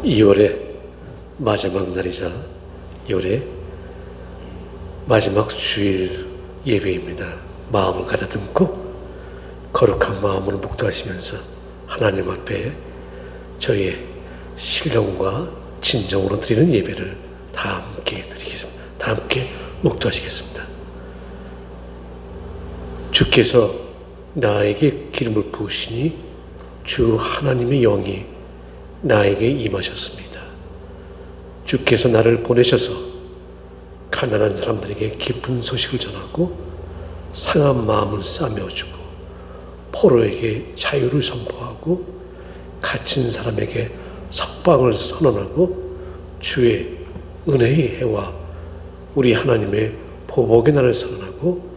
2월의 마지막 날이자 2월의 마지막 주일 예배입니다. 마음을 가다듬고 거룩한 마음으로 묵도하시면서 하나님 앞에 저희의 신령과 진정으로 드리는 예배를 다 함께 드리겠습니다. 다 함께 묵도하시겠습니다. 주께서 나에게 기름을 부으시니 주 하나님의 영이 나에게 임하셨습니다. 주께서 나를 보내셔서 가난한 사람들에게 기쁜 소식을 전하고 상한 마음을 싸매어주고 포로에게 자유를 선포하고 갇힌 사람에게 석방을 선언하고 주의 은혜의 해와 우리 하나님의 보복의 날을 선언하고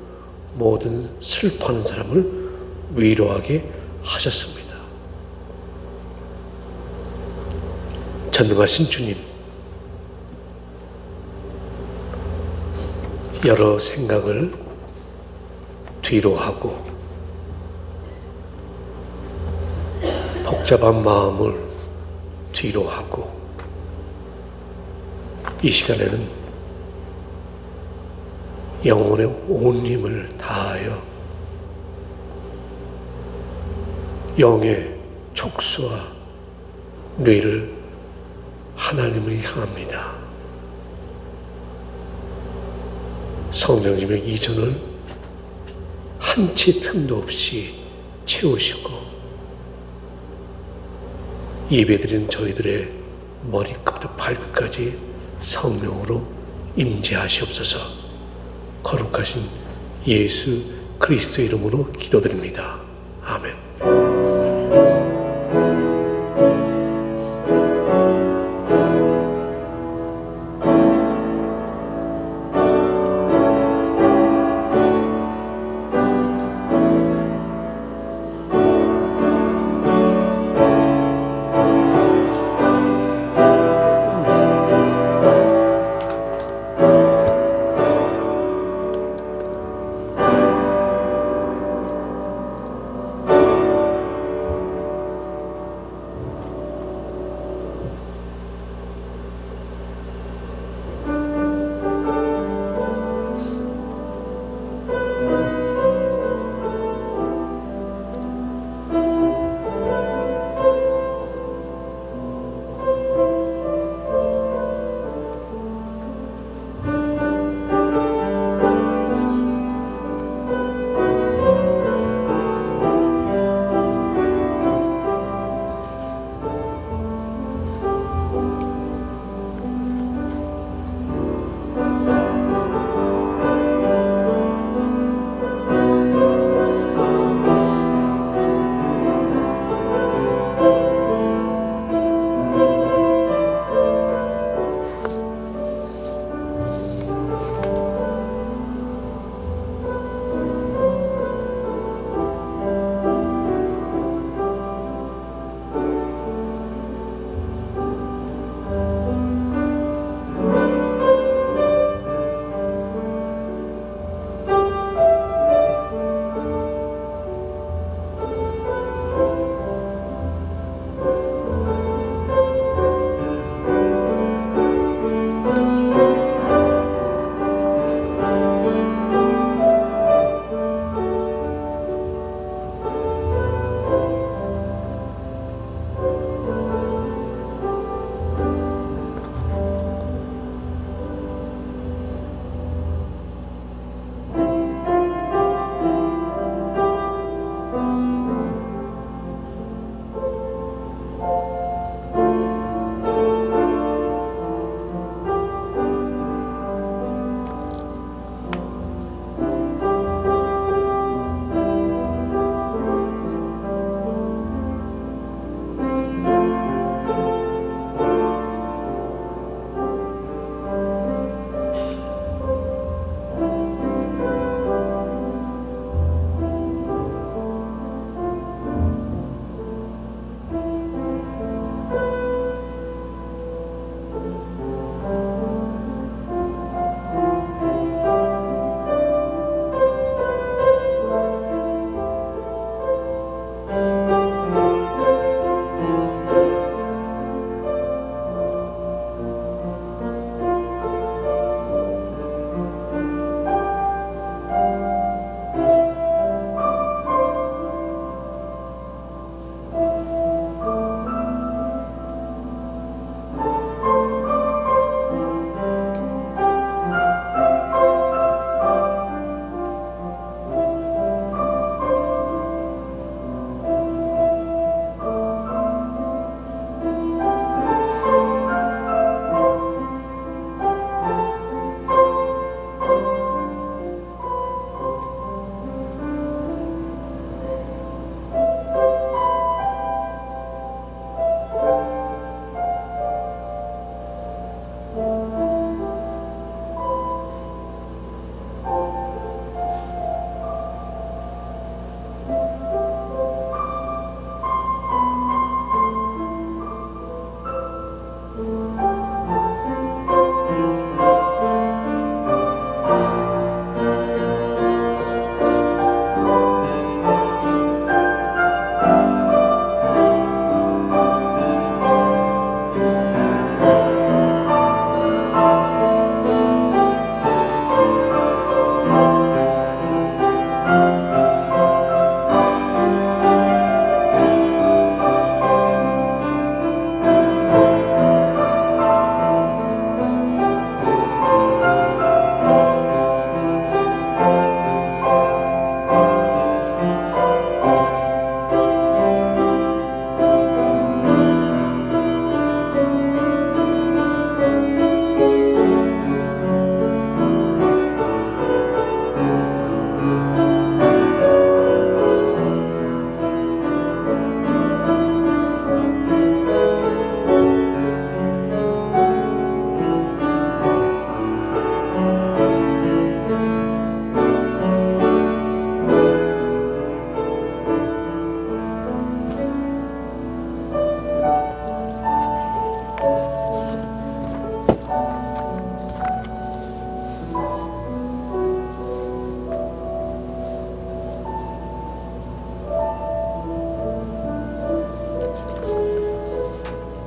모든 슬퍼하는 사람을 위로하게 하셨습니다. 전능하신 주님, 여러 생각을 뒤로 하고 복잡한 마음을 뒤로 하고 이 시간에는 영혼의 온 힘을 다하여 영의 촉수와 뇌를 하나님을 향합니다. 성령님의 이전을 한치 틈도 없이 채우시고 예배드린 저희들의 머리끝부터 발끝까지 성령으로 임재하시옵소서. 거룩하신 예수 그리스도의 이름으로 기도드립니다. 아멘.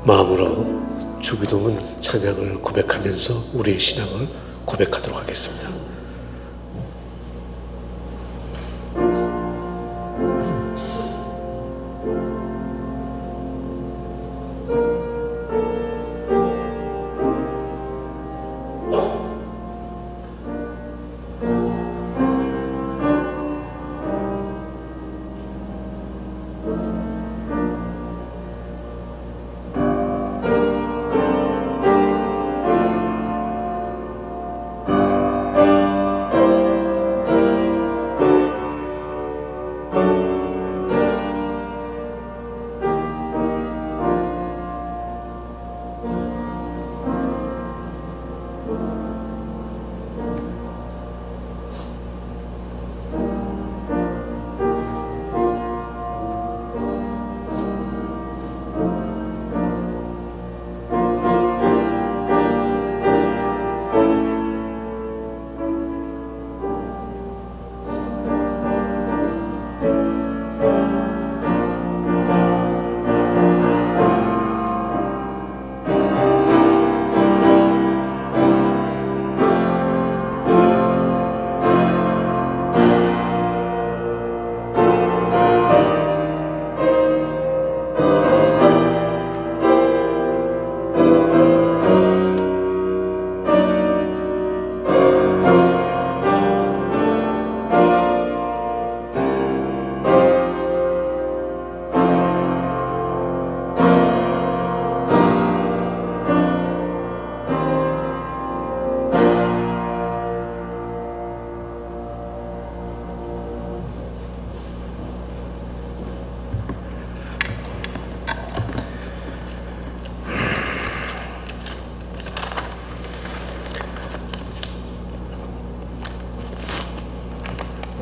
마음으로 주기도문 찬양을 고백하면서 우리의 신앙을 고백하도록 하겠습니다.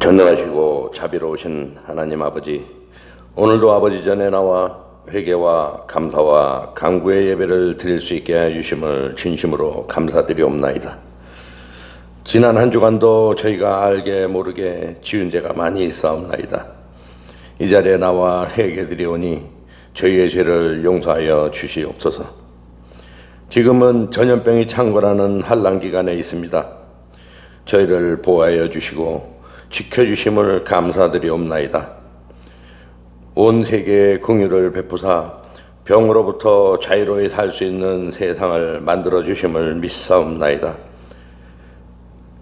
전능하시고 자비로우신 하나님 아버지, 오늘도 아버지 전에 나와 회개와 감사와 간구의 예배를 드릴 수 있게 해주심을 진심으로 감사드리옵나이다. 지난 한 주간도 저희가 알게 모르게 지은 죄가 많이 있사옵나이다. 이 자리에 나와 회개드리오니 저희의 죄를 용서하여 주시옵소서. 지금은 전염병이 창궐하는 환난기간에 있습니다. 저희를 보호하여 주시고 지켜주심을 감사드리옵나이다. 온 세계에 긍휼을 베푸사 병으로부터 자유로이 살 수 있는 세상을 만들어 주심을 믿사옵나이다.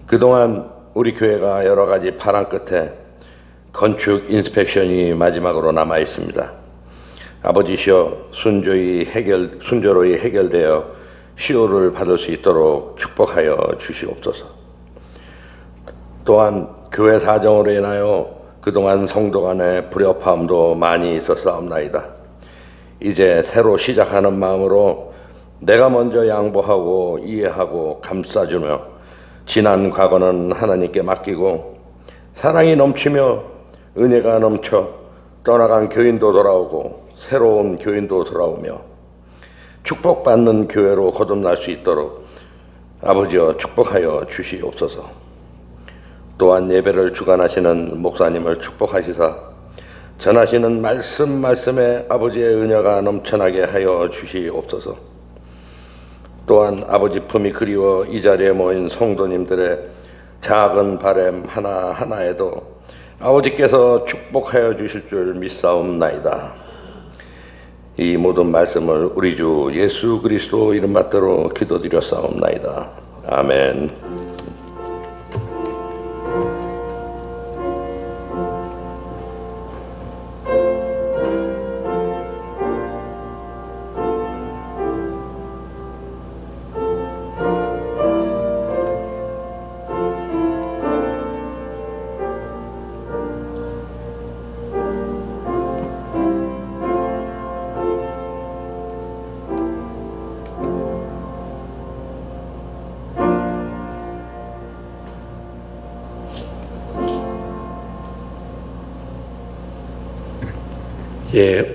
그동안 우리 교회가 여러 가지 파란 끝에 건축 인스펙션이 마지막으로 남아 있습니다. 아버지시여, 순조로이 해결되어 시효를 받을 수 있도록 축복하여 주시옵소서. 또한 교회 사정으로 인하여 그동안 성도 간의 불협화음도 많이 있었사옵나이다. 이제 새로 시작하는 마음으로 내가 먼저 양보하고 이해하고 감싸주며 지난 과거는 하나님께 맡기고 사랑이 넘치며 은혜가 넘쳐 떠나간 교인도 돌아오고 새로운 교인도 돌아오며 축복받는 교회로 거듭날 수 있도록 아버지여 축복하여 주시옵소서. 또한 예배를 주관하시는 목사님을 축복하시사 전하시는 말씀에 아버지의 은혜가 넘쳐나게 하여 주시옵소서. 또한 아버지 품이 그리워 이 자리에 모인 성도님들의 작은 바람 하나하나에도 아버지께서 축복하여 주실 줄 믿사옵나이다. 이 모든 말씀을 우리 주 예수 그리스도 이름 받들어 기도드렸사옵나이다. 아멘.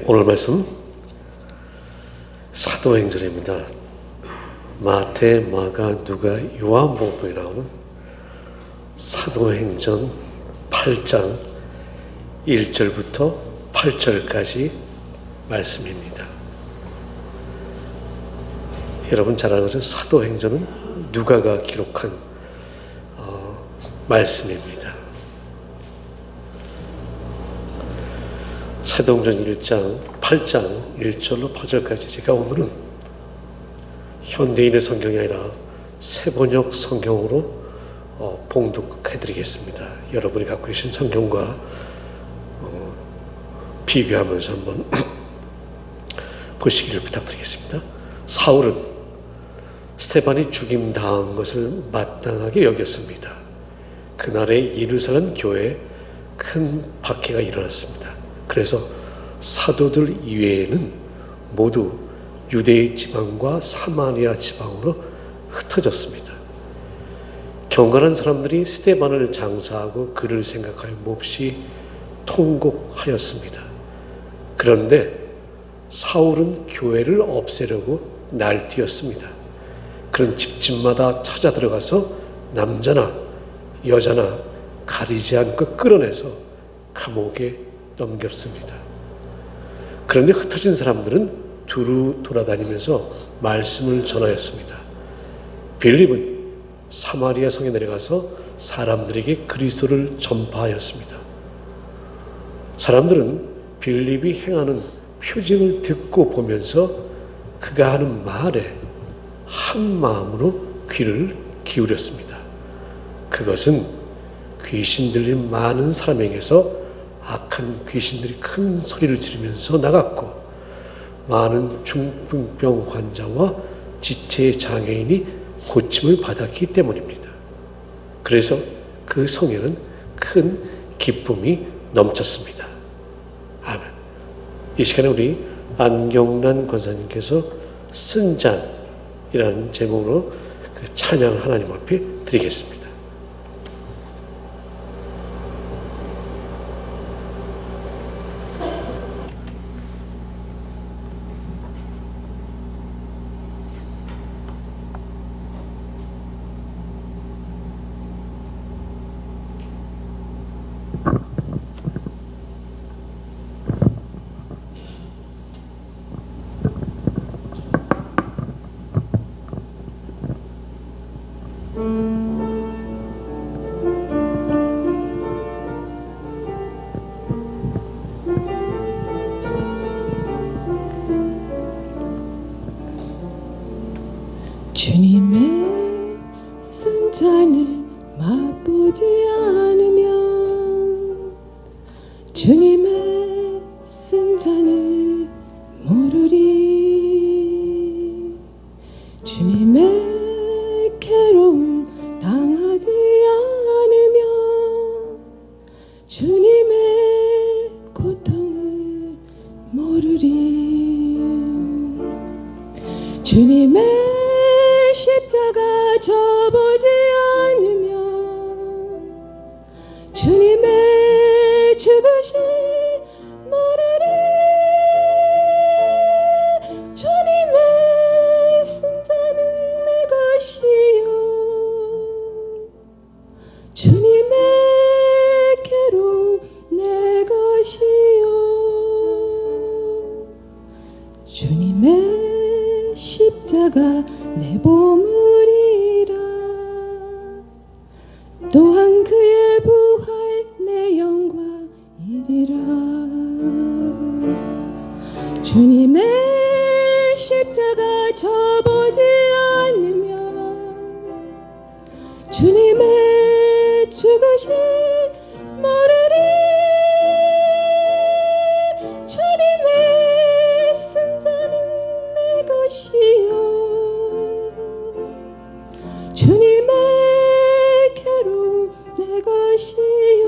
오늘 말씀 사도행전입니다. 마태, 마가, 누가, 요한복음에 나오는 사도행전 8장 1절부터 8절까지 말씀입니다. 여러분 잘 아는 것처럼 사도행전은 누가가 기록한 말씀입니다. 사도행전 1장 8장 1절로 8절까지 제가 오늘은 현대인의 성경이 아니라 세번역 성경으로 봉독해드리겠습니다. 여러분이 갖고 계신 성경과 비교하면서 한번 보시기를 부탁드리겠습니다. 사울은 스데반이 죽임당한 것을 마땅하게 여겼습니다. 그날의 예루살렘 교회에 큰 박해가 일어났습니다. 그래서 사도들 이외에는 모두 유대 지방과 사마리아 지방으로 흩어졌습니다. 경건한 사람들이 스데반을 장사하고 그를 생각하여 몹시 통곡하였습니다. 그런데 사울은 교회를 없애려고 날뛰었습니다. 그런 집집마다 찾아 들어가서 남자나 여자나 가리지 않고 끌어내서 감옥에 넘겼습니다. 그런데 흩어진 사람들은 두루 돌아다니면서 말씀을 전하였습니다. 빌립은 사마리아 성에 내려가서 사람들에게 그리스도를 전파하였습니다. 사람들은 빌립이 행하는 표징을 듣고 보면서 그가 하는 말에 한 마음으로 귀를 기울였습니다. 그것은 귀신 들린 많은 사람에게서 악한 귀신들이 큰 소리를 지르면서 나갔고 많은 중풍병 환자와 지체 장애인이 고침을 받았기 때문입니다. 그래서 그 성에는 큰 기쁨이 넘쳤습니다. 아멘. 이 시간에 우리 안경란 권사님께서 쓴잔이라는 제목으로 그 찬양을 하나님 앞에 드리겠습니다. 주님의 승찬을 맛보지 않으면 주님의 승찬을 모르리. 주님의 괴로움 당하지 않으면 주님의 고통을 모르리. 주님의 십자가 져보지 않으면 주님의 죽으심 모르리. 주님의 승자는 내 것이요 주님의 괴로움 내 것이요 주님의 십자가 내 보물이라. 또한 그의 부활 내 영광이리라. 주님의 십자가 져보지 않으면 주님의 죽으심 모르리. 주님의 승자는 내 것이요 주님의 괴로움 내 것이요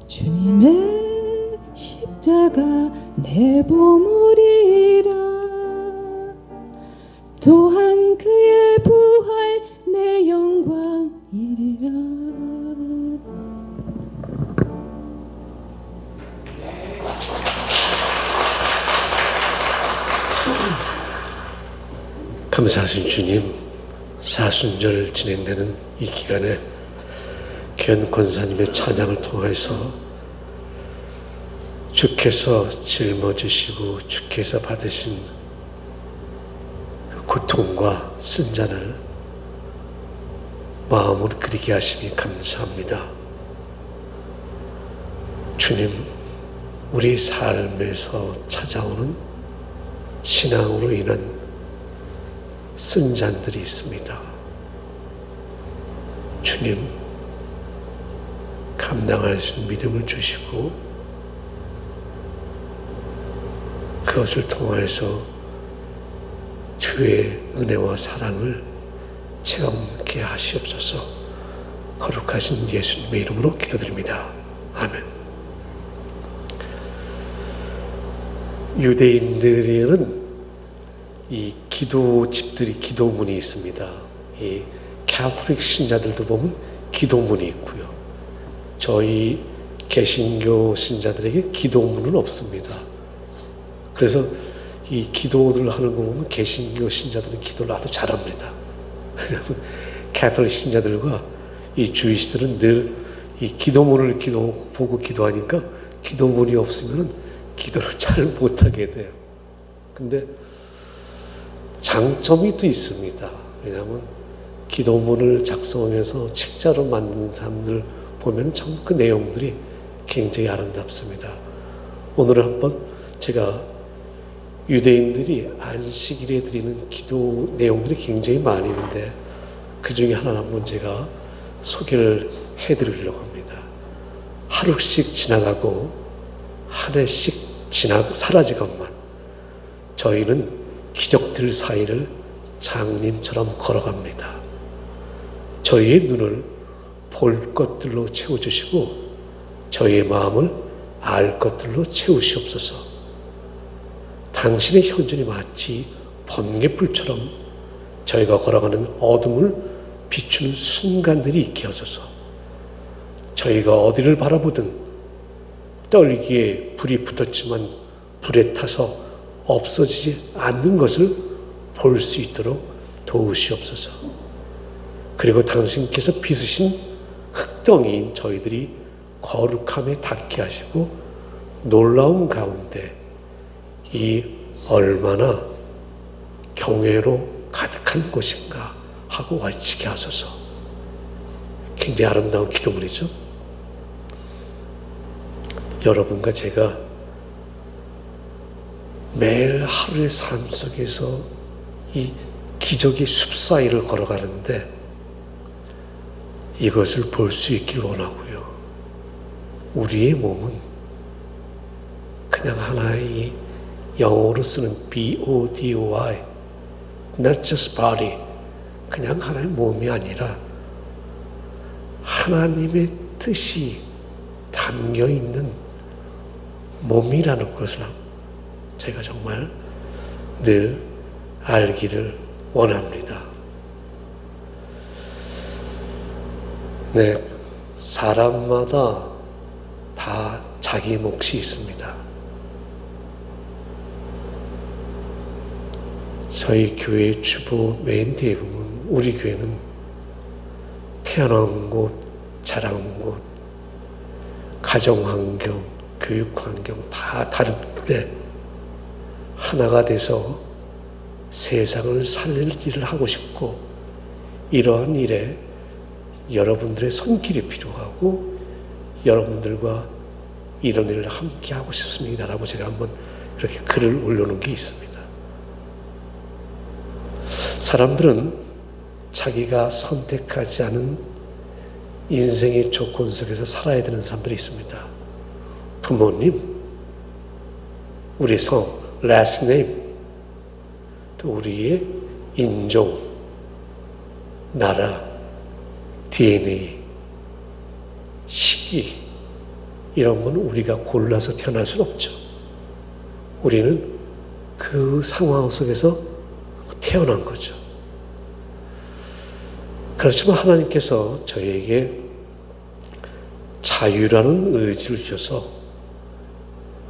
주님의 십자가 내 보물이라. 또한 그의 부활 내 영광이리라. 감사하신 주님, 사순절 진행되는 이 기간에 귀한 권사님의 찬양을 통해서 주께서 짊어지시고 주께서 받으신 통과 쓴 잔을 마음으로 그리게 하시니 감사합니다. 주님, 우리 삶에서 찾아오는 신앙으로 인한 쓴 잔들이 있습니다. 주님, 감당할 수 있는 믿음을 주시고 그것을 통해서 주의 은혜와 사랑을 체험케 하시옵소서. 거룩하신 예수님의 이름으로 기도드립니다. 아멘. 유대인들에는 이 기도집들이 기도문이 있습니다. 이 캐톨릭 신자들도 보면 기도문이 있고요. 저희 개신교 신자들에게 기도문은 없습니다. 그래서 이 기도를 하는 거 보면 개신교 신자들은 기도를 아주 잘합니다. 왜냐하면 캐톨릭 신자들과 이 주이시들은 늘 이 기도문을 보고 기도하니까 기도문이 없으면 기도를 잘 못하게 돼요. 근데 장점이 또 있습니다. 왜냐하면 기도문을 작성해서 책자로 만든 사람들 보면 참 그 내용들이 굉장히 아름답습니다. 오늘 한번 제가 유대인들이 안식일에 드리는 기도 내용들이 굉장히 많이 있는데 그 중에 하나를 한번 제가 소개를 해드리려고 합니다. 하루씩 지나가고 한 해씩 사라지건만 저희는 기적들 사이를 장님처럼 걸어갑니다. 저희의 눈을 볼 것들로 채워주시고 저희의 마음을 알 것들로 채우시옵소서. 당신의 현존이 마치 번개불처럼 저희가 걸어가는 어둠을 비추는 순간들이 있게 하소서. 저희가 어디를 바라보든 떨기에 불이 붙었지만 불에 타서 없어지지 않는 것을 볼 수 있도록 도우시옵소서. 그리고 당신께서 빚으신 흙덩이인 저희들이 거룩함에 닿게 하시고 놀라운 가운데 이 얼마나 경외로 가득한 곳인가 하고 와치게 하소서. 굉장히 아름다운 기도문이죠. 여러분과 제가 매일 하루의 삶 속에서 이 기적의 숲 사이를 걸어가는데 이것을 볼 수 있길 원하고요. 우리의 몸은 그냥 하나의 영어로 쓰는 B-O-D-Y, not just body, 그냥 하나의 몸이 아니라 하나님의 뜻이 담겨있는 몸이라는 것을 제가 정말 늘 알기를 원합니다. 네, 사람마다 다 자기 몫이 있습니다. 저희 교회 주보 맨 뒤에 보면 우리 교회는 태어난 곳, 자란 곳, 가정환경, 교육환경 다 다른데 하나가 돼서 세상을 살릴 일을 하고 싶고 이러한 일에 여러분들의 손길이 필요하고 여러분들과 이런 일을 함께 하고 싶습니다 라고 제가 한번 이렇게 글을 올려놓은 게 있습니다. 사람들은 자기가 선택하지 않은 인생의 조건 속에서 살아야 되는 사람들이 있습니다. 부모님, 우리 성, last name, 또 우리의 인종, 나라, DNA, 시기, 이런 건 우리가 골라서 태어날 수는 없죠. 우리는 그 상황 속에서 태어난 거죠. 그렇지만 하나님께서 저희에게 자유라는 의지를 주셔서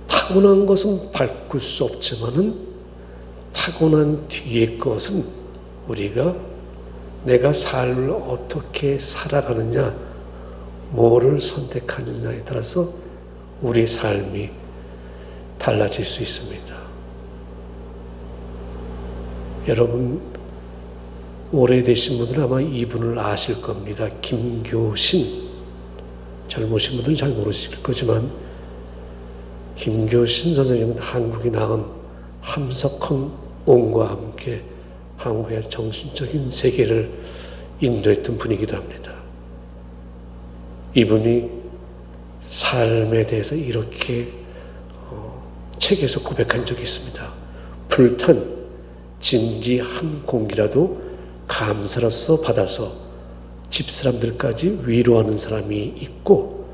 타고난 것은 바꿀 수 없지만은 타고난 뒤의 것은 우리가 내가 삶을 어떻게 살아가느냐, 뭐를 선택하느냐에 따라서 우리 삶이 달라질 수 있습니다. 여러분, 오래되신 분들은 아마 이분을 아실 겁니다. 김교신. 젊으신 분들은 잘 모르실 거지만 김교신 선생님은 한국에 나온 함석헌 옹과 함께 한국의 정신적인 세계를 인도했던 분이기도 합니다. 이분이 삶에 대해서 이렇게 책에서 고백한 적이 있습니다. 불탄 진지 한 공기라도 감사로서 받아서 집사람들까지 위로하는 사람이 있고,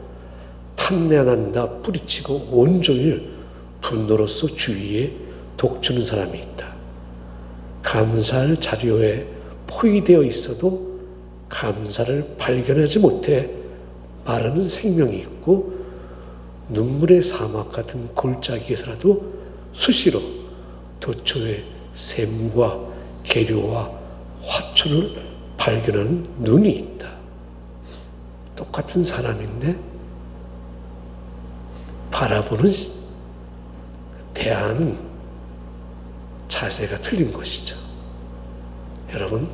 탄내난다 뿌리치고 온종일 분노로서 주위에 독주는 사람이 있다. 감사할 자료에 포위되어 있어도 감사를 발견하지 못해 마르는 생명이 있고, 눈물의 사막 같은 골짜기에서라도 수시로 도초의 샘과 계류와 화초를 발견하는 눈이 있다. 똑같은 사람인데 바라보는 대하는 자세가 틀린 것이죠. 여러분,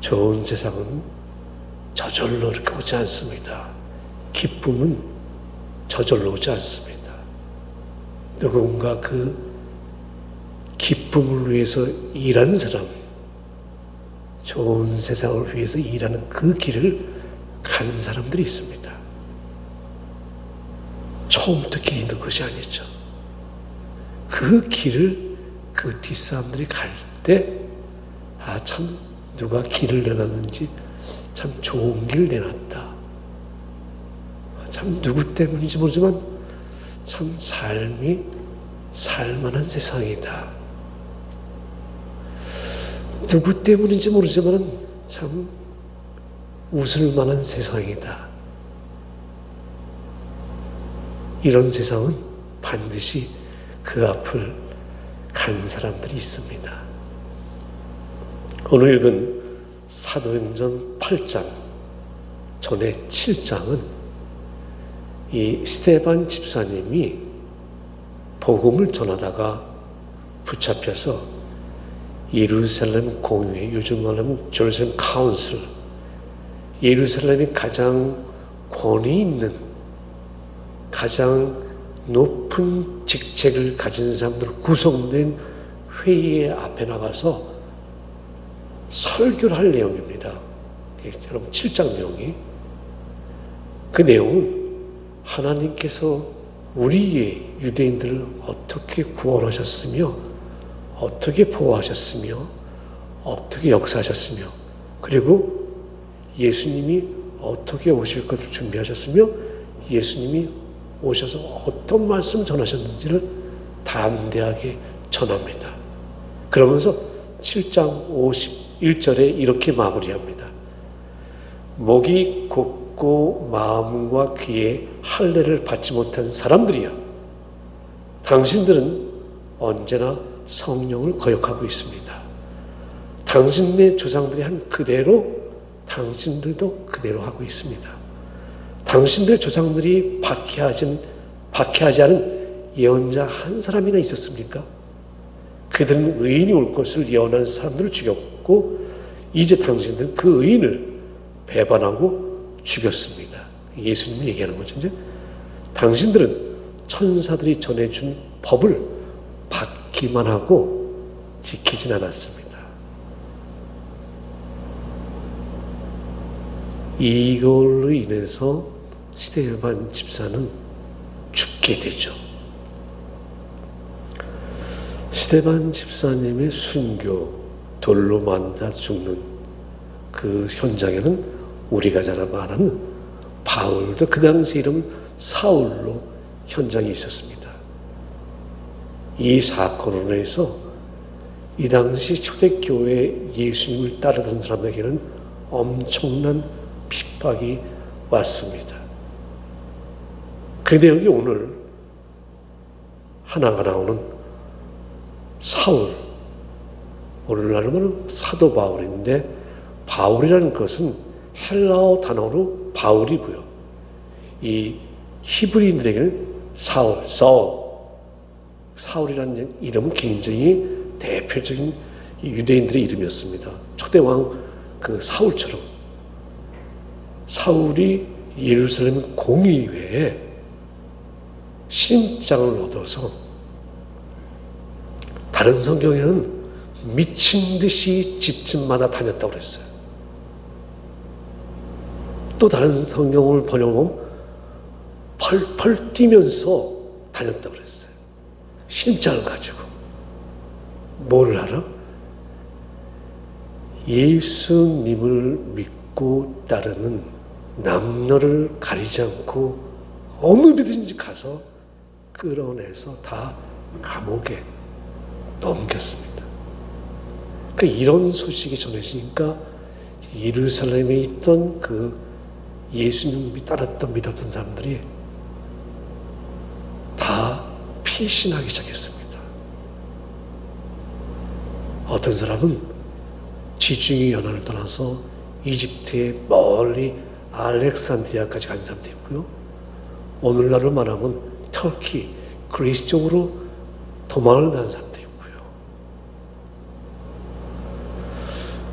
좋은 세상은 저절로 이렇게 오지 않습니다. 기쁨은 저절로 오지 않습니다. 누군가 그 기쁨을 위해서 일하는 사람, 좋은 세상을 위해서 일하는 그 길을 간 사람들이 있습니다. 처음부터 길이 있는 것이 아니죠. 그 길을 그 뒷사람들이 갈 때, 아, 참 누가 길을 내놨는지 참 좋은 길을 내놨다. 참 누구 때문인지 모르지만 참 삶이 살만한 세상이다. 누구 때문인지 모르지만 참 웃을 만한 세상이다. 이런 세상은 반드시 그 앞을 간 사람들이 있습니다. 오늘 읽은 사도행전 8장 전에 7장은 이 스데반 집사님이 복음을 전하다가 붙잡혀서 예루살렘 공회, 요즘 말하면 제루살렘 카운슬, 예루살렘이 가장 권위 있는, 가장 높은 직책을 가진 사람들 구성된 회의의 앞에 나가서 설교를 할 내용입니다. 여러분 7장 내용이, 그 내용은 하나님께서 우리의 유대인들을 어떻게 구원하셨으며 어떻게 보호하셨으며 어떻게 역사하셨으며, 그리고 예수님이 어떻게 오실 것을 준비하셨으며 예수님이 오셔서 어떤 말씀 전하셨는지를 담대하게 전합니다. 그러면서 7장 51절에 이렇게 마무리합니다. 목이 곧고 마음과 귀에 할례를 받지 못한 사람들이여, 당신들은 언제나 성령을 거역하고 있습니다. 당신네 조상들이 한 그대로 당신들도 그대로 하고 있습니다. 당신들 조상들이 박해하지 않은 예언자 한 사람이나 있었습니까? 그들은 의인이 올 것을 예언하는 사람들을 죽였고, 이제 당신들은 그 의인을 배반하고 죽였습니다. 예수님이 얘기하는 거죠. 이제 당신들은 천사들이 전해준 법을 받기만 하고 지키진 않았습니다. 이걸로 인해서 스데반 집사는 죽게 되죠. 스데반 집사님의 순교, 돌로 맞아 죽는 그 현장에는 우리가 잘 아는 바울도, 그 당시 이름 사울로 현장에 있었습니다. 이 사건으로 해서 이 당시 초대교회 예수님을 따르던 사람에게는 엄청난 핍박이 왔습니다. 그런데 여기 오늘 하나가 나오는 사울, 오늘날로 말하면 사도 바울인데, 바울이라는 것은 헬라어 단어로 바울이고요, 이 히브리인들에게는 사울이라는 이름은 굉장히 대표적인 이 유대인들의 이름이었습니다. 초대왕 그 사울처럼. 사울이 예루살렘 공의회에 신장을 얻어서 다른 성경에는 미친 듯이 집집마다 다녔다고 그랬어요. 또 다른 성경을 번역하면 펄펄 뛰면서 다녔다고 그랬어요. 신장을 가지고. 뭐를 알아? 예수님을 믿고 따르는 남녀를 가리지 않고 어느 데든지 가서 끌어내서 다 감옥에 넘겼습니다. 그러니까 이런 소식이 전해지니까 예루살렘에 있던 그 예수님이 따랐던 믿었던 사람들이 다 피신하기 시작했습니다. 어떤 사람은 지중해 연안을 떠나서 이집트의 멀리 알렉산드리아까지 간 사람도 있고요. 오늘날로 말하면 터키, 그리스 쪽으로 도망을 간 사람도 있고요.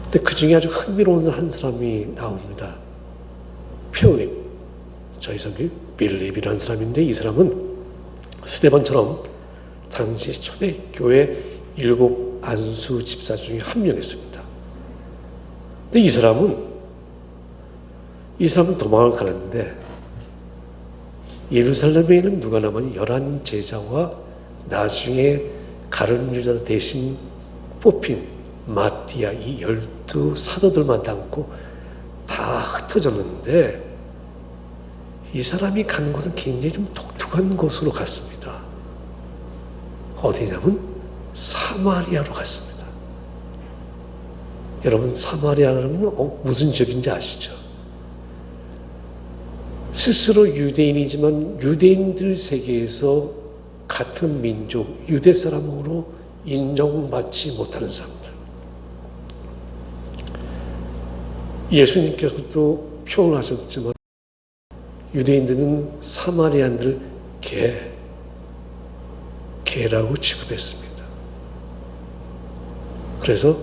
근데 그 중에 아주 흥미로운 한 사람이 나옵니다. 필립, 저희 성경 빌립이라는 사람인데, 이 사람은 스데반처럼 당시 초대교회 7 안수 집사 중에 한 명이었습니다. 근데 이 사람은 도망을 가는데, 예루살렘에 있는 누가 남은 11 제자와 나중에 가룟 유다 대신 뽑힌 마띠아 이 12 사도들만 담고 다 흩어졌는데, 이 사람이 간 곳은 굉장히 좀 독특한 곳으로 갔습니다. 어디냐면 사마리아로 갔습니다. 여러분, 사마리아는 무슨 지역인지 아시죠? 스스로 유대인이지만 유대인들 세계에서 같은 민족, 유대 사람으로 인정받지 못하는 사람들. 예수님께서도 표현하셨지만 유대인들은 사마리아인들을 개라고 취급했습니다. 그래서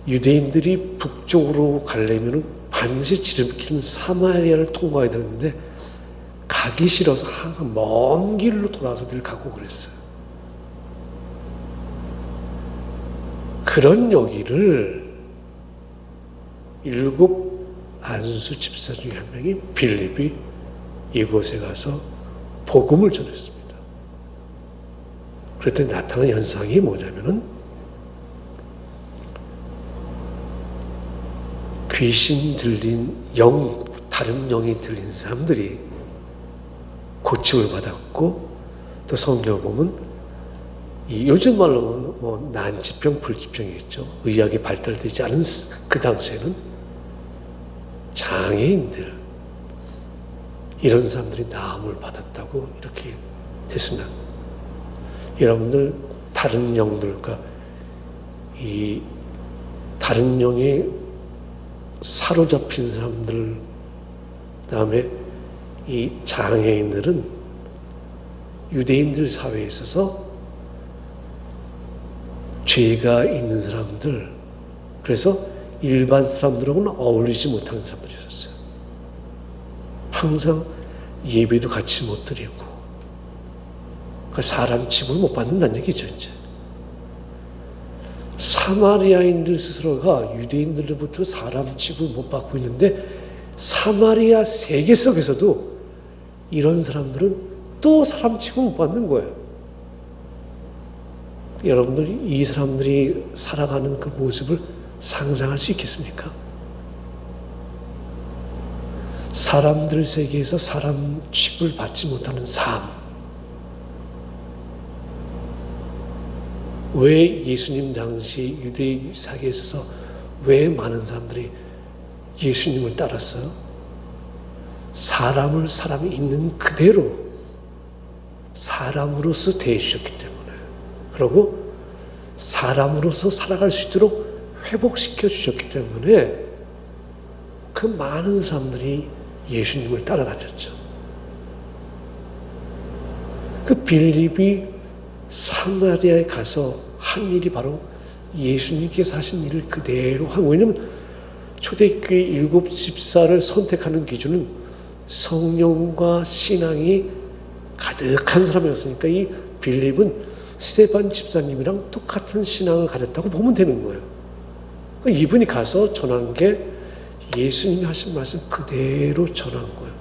유대인들이 북쪽으로 가려면 반드시 지름길은 사마리아를 통과해야 되는데 가기 싫어서 항상 먼 길로 돌아서 늘 가고 그랬어요. 그런 여기를 7 안수 집사 중에 한 명이 빌립이 이곳에 가서 복음을 전했습니다. 그랬더니 나타난 현상이 뭐냐면은 귀신 들린 다른 영이 들린 사람들이 고침을 받았고, 또 성경을 보면 요즘 말로 뭐 난치병, 불치병이겠죠. 의학이 발달되지 않은 그 당시에는 장애인들, 이런 사람들이 나음을 받았다고 이렇게 됐습니다. 여러분들 다른 영들과 이 다른 영에 사로잡힌 사람들, 그다음에 이 장애인들은 유대인들 사회에 있어서 죄가 있는 사람들, 그래서 일반 사람들하고는 어울리지 못하는 사람들이었어요. 항상 예배도 같이 못 드리고, 그러니까 사람 취급을 못 받는다는 얘기죠, 이제. 사마리아인들 스스로가 유대인들로부터 사람 취급을 못 받고 있는데, 사마리아 세계 속에서도 이런 사람들은 또 사람 취급을 못 받는 거예요. 여러분들이 이 사람들이 살아가는 그 모습을 상상할 수 있겠습니까? 사람들 세계에서 사람 취급을 받지 못하는 삶. 왜 예수님 당시 유대 사회에 있어서 왜 많은 사람들이 예수님을 따랐어요? 사람이 있는 그대로 사람으로서 대해주셨기 때문에, 그리고 사람으로서 살아갈 수 있도록 회복시켜 주셨기 때문에 그 많은 사람들이 예수님을 따라다녔죠. 그 빌립이 사마리아에 가서 한 일이 바로 예수님께서 하신 일을 그대로 하고, 왜냐면 초대교회 7 집사를 선택하는 기준은 성령과 신앙이 가득한 사람이었으니까 이 빌립은 스데반 집사님이랑 똑같은 신앙을 가졌다고 보면 되는 거예요. 그러니까 이분이 가서 전한 게 예수님이 하신 말씀 그대로 전한 거예요.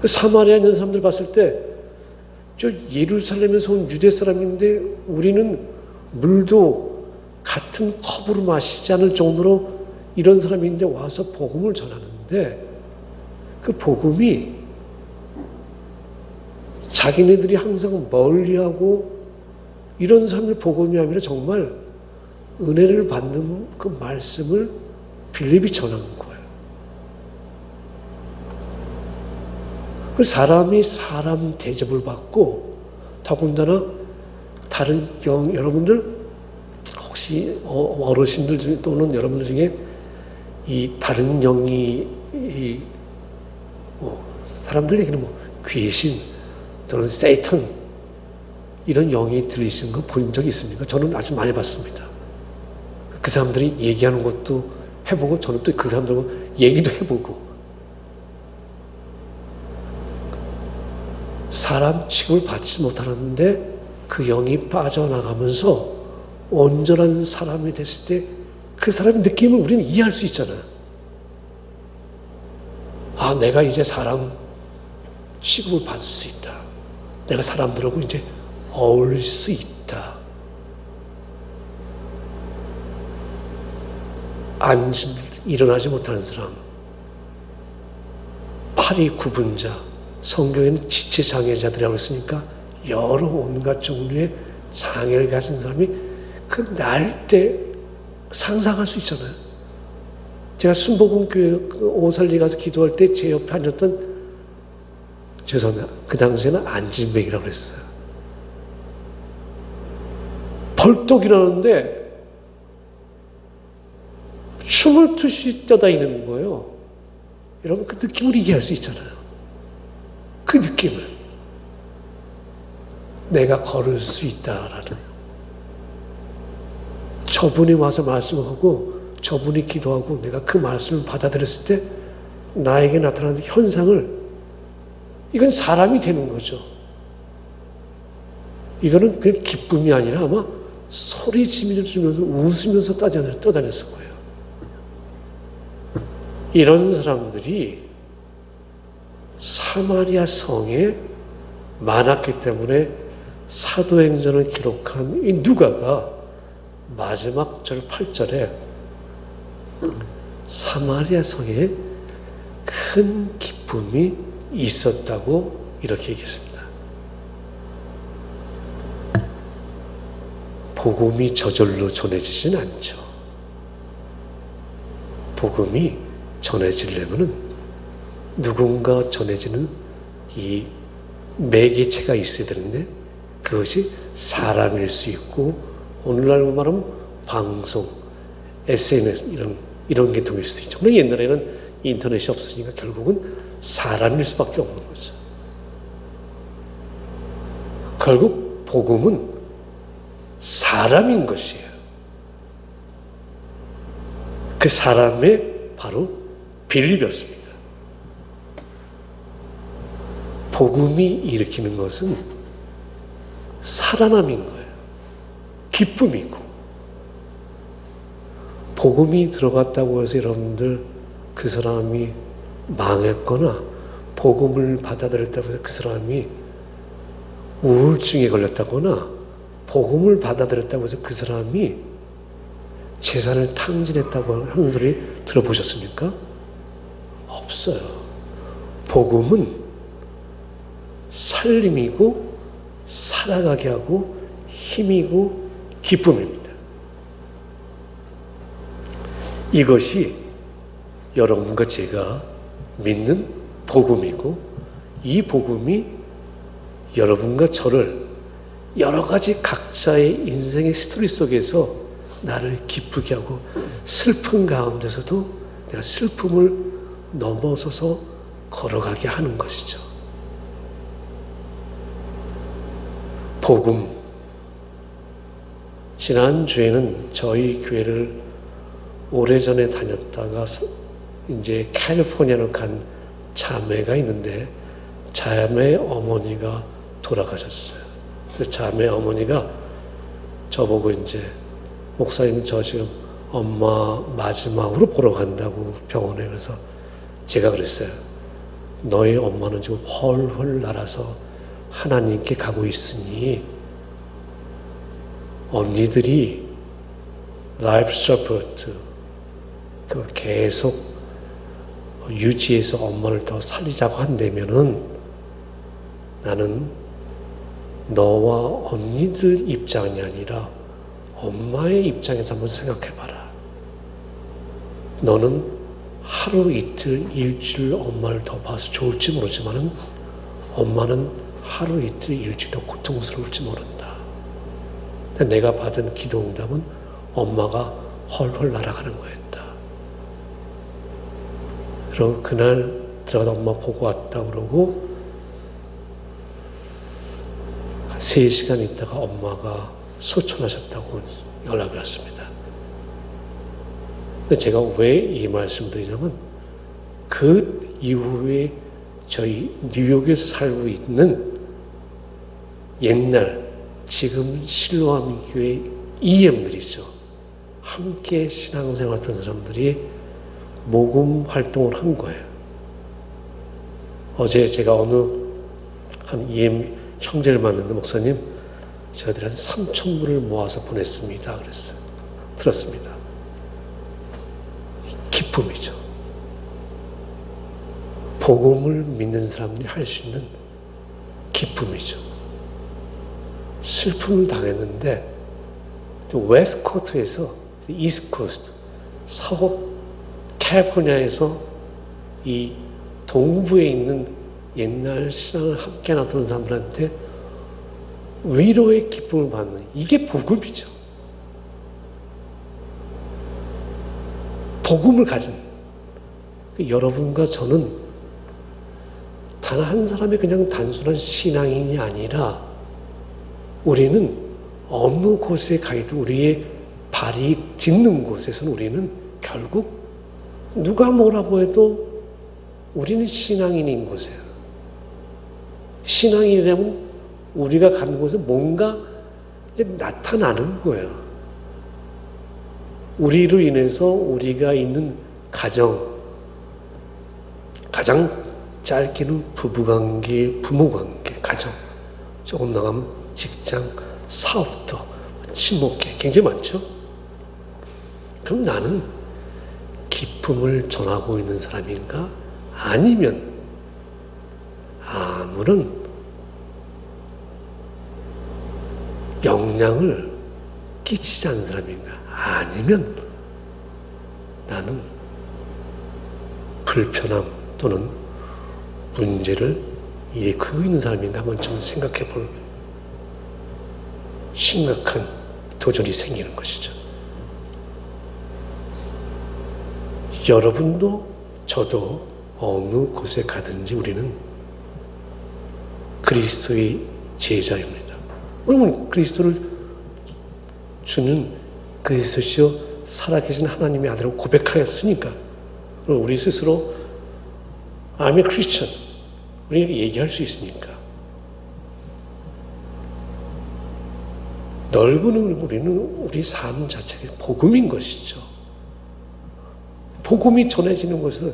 사마리아에 있는 사람들 봤을 때 저 예루살렘에서 온 유대 사람인데 우리는 물도 같은 컵으로 마시지 않을 정도로 이런 사람인데 와서 복음을 전하는데, 그 복음이 자기네들이 항상 멀리하고 이런 사람들 복음이 아니라 정말 은혜를 받는 그 말씀을 빌립이 전한 거예요. 그 사람이 사람 대접을 받고, 더군다나 다른 여러분들 혹시 어르신들 중에 또는 여러분들 중에 이 다른 영이 사람들 얘기는 귀신 또는 세이탄 이런 영이 들리신 거 본 적이 있습니까? 저는 아주 많이 봤습니다. 그 사람들이 얘기하는 것도 해보고, 저는 또 그 사람들과 얘기도 해보고, 사람 취급을 받지 못하는데 그 영이 빠져나가면서 온전한 사람이 됐을 때 그 사람의 느낌을 우리는 이해할 수 있잖아요. 아, 내가 이제 사람 취급을 받을 수 있다. 내가 사람들하고 이제 어울릴 수 있다. 일어나지 못하는 사람, 팔이 굽은 자, 성경에는 지체장애자들이라고 했으니까 여러 온갖 종류의 장애를 가진 사람이 그 날 때 상상할 수 있잖아요. 제가 순복음교회 오살리 가서 기도할 때 제 옆에 앉았던, 죄송합니다, 그 당시에는 안진뱅이라고 그랬어요. 벌떡 일어나는데 춤을 추시 떠다니는 거예요. 여러분 그 느낌을 이해할 수 있잖아요. 그 느낌을 내가 걸을 수 있다라는, 저분이 와서 말씀하고 저분이 기도하고 내가 그 말씀을 받아들였을 때 나에게 나타나는 현상을, 이건 사람이 되는 거죠. 이거는 그냥 기쁨이 아니라 아마 소리 지르면서 웃으면서 떠다녔을 거예요. 이런 사람들이 사마리아 성에 많았기 때문에 사도행전을 기록한 이 누가가 마지막 절 8절에 사마리아 성에 큰 기쁨이 있었다고 이렇게 얘기했습니다. 복음이 저절로 전해지진 않죠. 복음이 전해지려면은 누군가 전해지는 이 매개체가 있어야 되는데, 그것이 사람일 수 있고, 오늘날 말하면 방송, SNS 이런 게 통일 수도 있죠. 그런데 옛날에는 인터넷이 없으니까 결국은 사람일 수밖에 없는 거죠. 결국 복음은 사람인 것이에요. 그 사람의 바로 빌립이었습니다. 복음이 일으키는 것은 살아남인 거예요. 기쁨이고. 복음이 들어갔다고 해서 여러분들 그 사람이 망했거나, 복음을 받아들였다고 해서 그 사람이 우울증에 걸렸다거나, 복음을 받아들였다고 해서 그 사람이 재산을 탕진했다고 하는 소리 들어보셨습니까? 없어요. 복음은 살림이고 살아가게 하고 힘이고 기쁨입니다. 이것이 여러분과 제가 믿는 복음이고, 이 복음이 여러분과 저를 여러 가지 각자의 인생의 스토리 속에서 나를 기쁘게 하고, 슬픈 가운데서도 내가 슬픔을 넘어서서 걸어가게 하는 것이죠. 복음, 지난주에는 저희 교회를 오래전에 다녔다가 이제 캘리포니아로 간 자매가 있는데 자매 어머니가 돌아가셨어요. 그 자매 어머니가 저보고 이제 목사님 저 지금 엄마 마지막으로 보러 간다고 병원에. 그래서 제가 그랬어요. 너희 엄마는 지금 헐헐 날아서 하나님께 가고 있으니 언니들이 라이프 서포트 그 계속 유지해서 엄마를 더 살리자고 한다면은 나는 너와 언니들 입장이 아니라 엄마의 입장에서 한번 생각해봐라. 너는 하루 이틀 일주일 엄마를 더 봐서 좋을지 모르지만은 엄마는 하루 이틀 일주일 더 고통스러울지 모른다. 내가 받은 기도 응답은 엄마가 헐헐 날아가는 거였다. 그리고 그날 들어가서 엄마 보고 왔다 그러고 3시간 있다가 엄마가 소천하셨다고 연락이 왔습니다. 근데 제가 왜 이 말씀을 드리냐면 그 이후에 저희 뉴욕에서 살고 있는 옛날 지금 실로암 교회 EM들이죠. 함께 신앙생활 했던 사람들이 모금 활동을 한 거예요. 어제 제가 어느 한 EM 형제를 만났는데 목사님 저희들한테 3,000불을 모아서 보냈습니다. 그랬어요. 들었습니다. 기쁨이죠. 복음을 믿는 사람들이 할 수 있는 기쁨이죠. 슬픔을 당했는데 또 웨스트코스트에서 이스트코스트 서부 캘리포니아에서 이 동부에 있는 옛날 신앙을 함께 나누던 사람들한테 위로의 기쁨을 받는 이게 복음이죠. 복음을 가진 여러분과 저는 단 한 사람의 그냥 단순한 신앙인이 아니라 우리는 어느 곳에 가도 우리의 발이 딛는 곳에서는 우리는 결국 누가 뭐라고 해도 우리는 신앙인인 곳이에요. 신앙인이라면 우리가 가는 곳에 뭔가 이제 나타나는 거예요. 우리로 인해서 우리가 있는 가정, 가장 짧게는 부부관계, 부모관계, 가정, 조금 나가면 직장, 사업도, 친목계 굉장히 많죠. 그럼 나는 기쁨을 전하고 있는 사람인가? 아니면 아무런 영향을 끼치지 않는 사람인가? 아니면 나는 불편함 또는 문제를 일으키고 있는 사람인가? 한번 좀 생각해 볼 심각한 도전이 생기는 것이죠. 여러분도 저도 어느 곳에 가든지 우리는 그리스도의 제자입니다. 왜냐하면 그리스도를 주는 그리스도시요 살아계신 하나님의 아들을 고백하였으니까 우리 스스로 I'm a Christian 우리는 얘기할 수 있으니까 넓은 우리는 우리 삶 자체가 복음인 것이죠. 복음이 전해지는 것은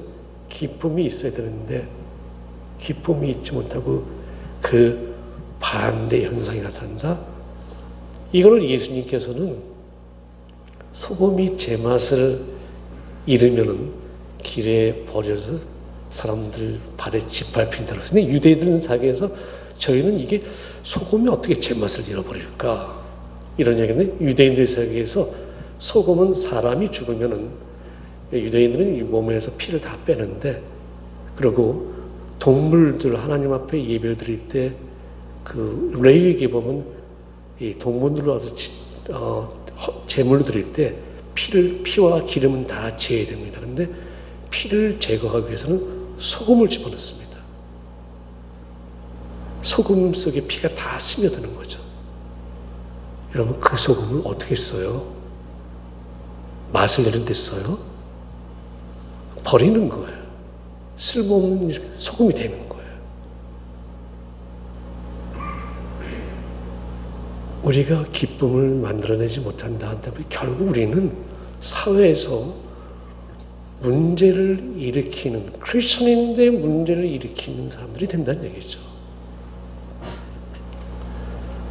기쁨이 있어야 되는데 기쁨이 있지 못하고 그 반대 현상이 나타난다. 이걸 예수님께서는 소금이 제맛을 잃으면은 길에 버려서 사람들 발에 짓밟힌다고 했는데 유대인들은 사기에서 저희는 이게 소금이 어떻게 제맛을 잃어버릴까 이런 얘기인데 유대인들 사기에서 소금은 사람이 죽으면은 유대인들은 이 몸에서 피를 다 빼는데 그리고 동물들 하나님 앞에 예배를 드릴 때 그 레위기 보면 이 동물들로 와서 제물로 드릴 때 피와 기름은 다 제외됩니다. 그런데 피를 제거하기 위해서는 소금을 집어넣습니다. 소금 속에 피가 다 스며드는 거죠. 여러분, 그 소금을 어떻게 써요? 맛을 내는 데 써요? 버리는 거예요. 쓸모없는 소금이 되는 거예요. 우리가 기쁨을 만들어내지 못한다 한다면 결국 우리는 사회에서 문제를 일으키는, 크리스천인데 문제를 일으키는 사람들이 된다는 얘기죠.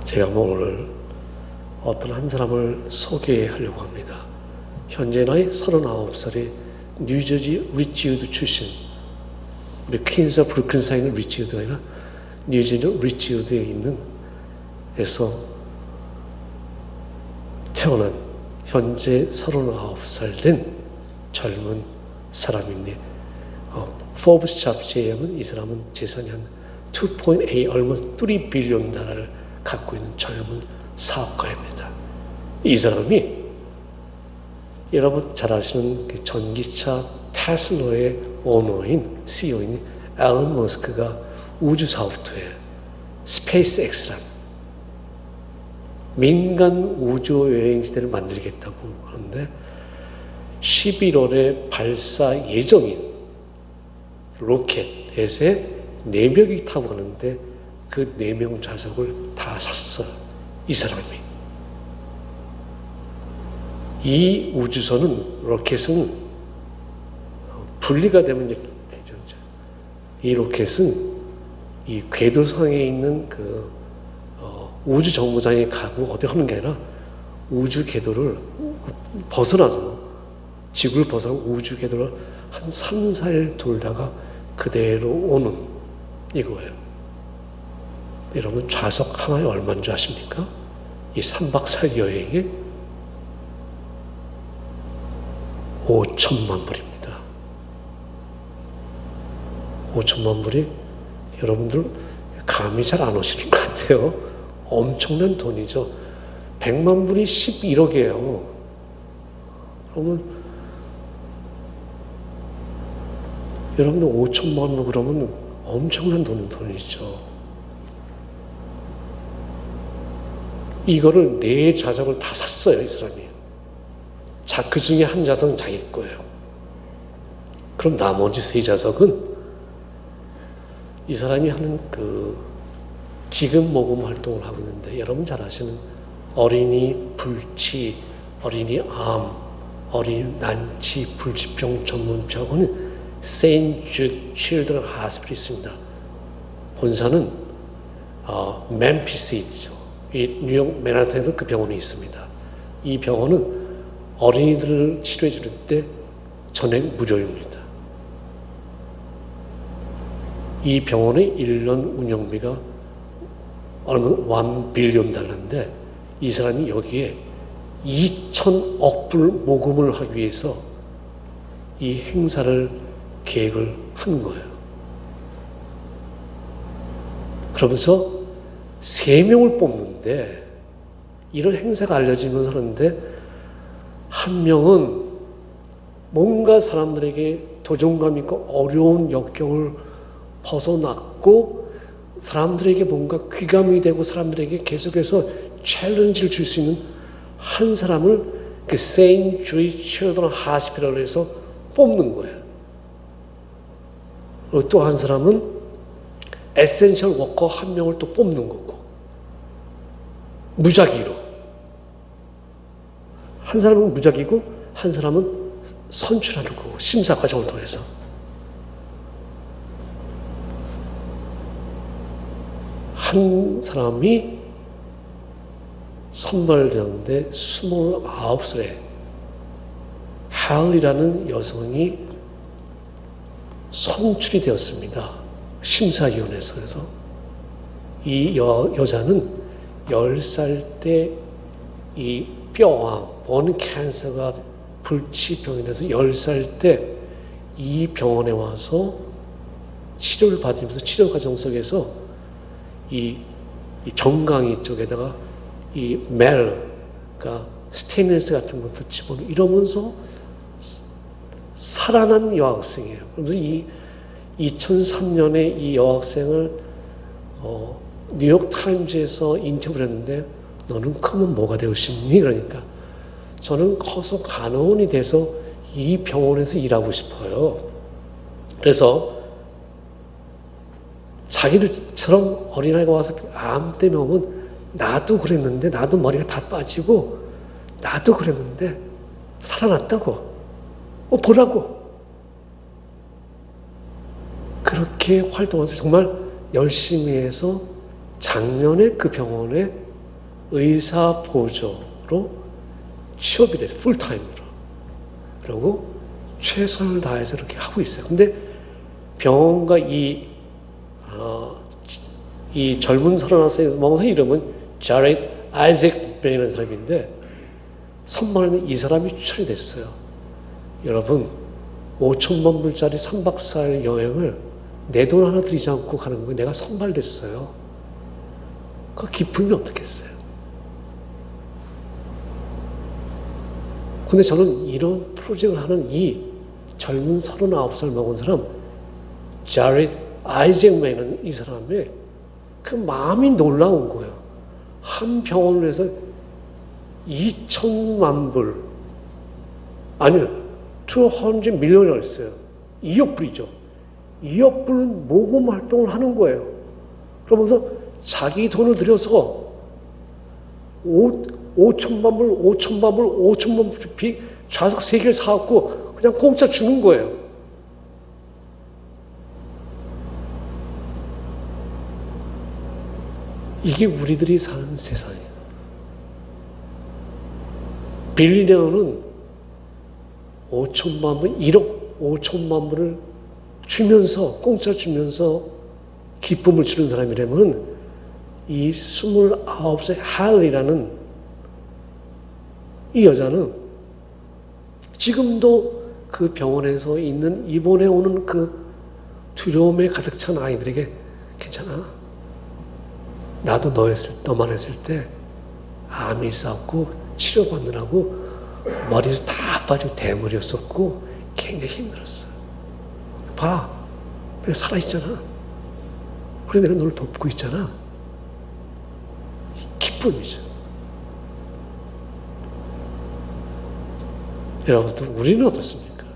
제가 오늘 어떤 한 사람을 소개하려고 합니다. 현재 나이 39살의 뉴저지 리치우드 출신, 우리 퀸스 브루클린 있는 리치우드가 아니라 뉴저지 리치우드에 있는 에서 태어난 현재 39살 된 젊은 사람인데 포브스 잡지에 의하면 이 사람은 재산이 한 2.8 얼마 3 빌리언 달러를 갖고 있는 젊은 사업가입니다. 이 사람이 여러분 잘 아시는 그 전기차 테슬라의 오너인 CEO인 앨런 머스크가 우주 사업부터에 스페이스X라는 민간 우주 여행 시대를 만들겠다고 하는데 11월에 발사 예정인 로켓에 4명이 타고 가는데 그 4명 좌석을 다 샀어요. 이 사람이. 이 우주선은, 로켓은 분리가 되면 되죠. 이 로켓은 이 궤도상에 있는 그 우주 정거장에 가고 어디 하는 게 아니라 우주 궤도를 벗어나서 지구를 벗어나 우주 궤도를 한 3, 4일 돌다가 그대로 오는 이거예요. 여러분 좌석 하나에 얼마인 줄 아십니까? 이 3박 4일 여행에 5천만 불입니다. 5천만 불이 여러분들 감이 잘 안 오시는 것 같아요. 엄청난 돈이죠. 100만 불이 11억이에요. 그러면 여러분들 5천만 불 그러면 엄청난 돈이죠. 이거를 4좌석을 다 샀어요, 이 사람이. 자, 그 중에 한 좌석은 자기 거예요. 그럼 나머지 3좌석은 이 사람이 하는 그 기금 모금 활동을 하고 있는데, 여러분 잘 아시는 어린이 불치, 어린이 암, 어린이 난치, 불치병 전문병원은 St. Jude Children's Hospital이 있습니다. 본사는 멤피스에 있죠. 이 뉴욕 맨하탄에도 그 병원이 있습니다. 이 병원은 어린이들을 치료해 줄 때 전액 무료입니다. 이 병원의 1년 운영비가 얼마 1 빌리언 달러인데 이 사람이 여기에 2천억 불 모금을 하기 위해서 이 행사를 계획을 한 거예요. 그러면서 3명을 뽑는데 이런 행사가 알려지면서 하는데 한 명은 뭔가 사람들에게 도전감 있고 어려운 역경을 벗어났고 사람들에게 뭔가 귀감이 되고 사람들에게 계속해서 챌린지를 줄 수 있는 한 사람을 그 St. Jude Children's Hospital에서 뽑는 거예요. 그리고 또 한 사람은 에센셜 워커 한 명을 또 뽑는 거고 무작위로 한 사람은 무작위고 한 사람은 선출하는 거고 심사 과정을 통해서 한 사람이 선발되는데 29살에 할이라는 여성이 선출이 되었습니다. 심사위원회에서. 이 여자는 10살 때 이 뼈암, 본 캔서가 불치병이 돼서 10살 때 이 병원에 와서 치료를 받으면서 치료 과정 속에서 이 정강이 쪽에다가 이 그러니까 스테인리스 같은 것도 집어넣고 이러면서 살아난 여학생이에요. 그래서 이 2003년에 이 여학생을 뉴욕 타임즈에서 인터뷰를 했는데 너는 크면 뭐가 되고 싶니? 그러니까 저는 커서 간호원이 돼서 이 병원에서 일하고 싶어요. 그래서 자기들처럼 어린아이가 와서 암 때문에 오면 나도 그랬는데, 나도 머리가 다 빠지고 나도 그랬는데 살아났다고. 보라고. 그렇게 활동해서 정말 열심히 해서 작년에 그 병원에 의사 보조로 취업이 됐어요. 풀타임으로. 그리고 최선을 다해서 이렇게 하고 있어요. 근데 병원과 이 젊은 31살 먹은 이름은 자렛 아이잭 베이라는 사람인데 선발에 이 사람이 추천이 됐어요. 여러분 5천만 불짜리 3박 4일 여행을 내 돈 하나 들이지 않고 가는 거에 내가 선발됐어요. 그 기쁨이 어떻겠어요? 근데 저는 이런 프로젝트를 하는 이 젊은 39살 먹은 사람 자렛 아이잭 베이라는 이 사람의 그 마음이 놀라운 거예요. 한 병원을 해서 2천만 불, 아니요, 200 밀리언이라고 했어요. 2억 불이죠. 2억 불 모금 활동을 하는 거예요. 그러면서 자기 돈을 들여서 5천만 불, 5천만 불, 5천만 불 좌석 3개를 사갖고 그냥 공짜 주는 거예요. 이게 우리들이 사는 세상이에요. 빌리네어는 5천만 불, 1억 5천만 불을 주면서, 공짜 주면서 기쁨을 주는 사람이라면 이 29살 할리라는 이 여자는 지금도 그 병원에서 있는 입원해 오는 그 두려움에 가득 찬 아이들에게 괜찮아. 나도 너만 했을 때 암이 있었고 치료받느라고 머리에서 다 빠지고 대머리였었고 굉장히 힘들었어. 봐, 내가 살아있잖아. 그래 내가 너를 돕고 있잖아. 기쁨이죠. 여러분들 우리는 어떻습니까?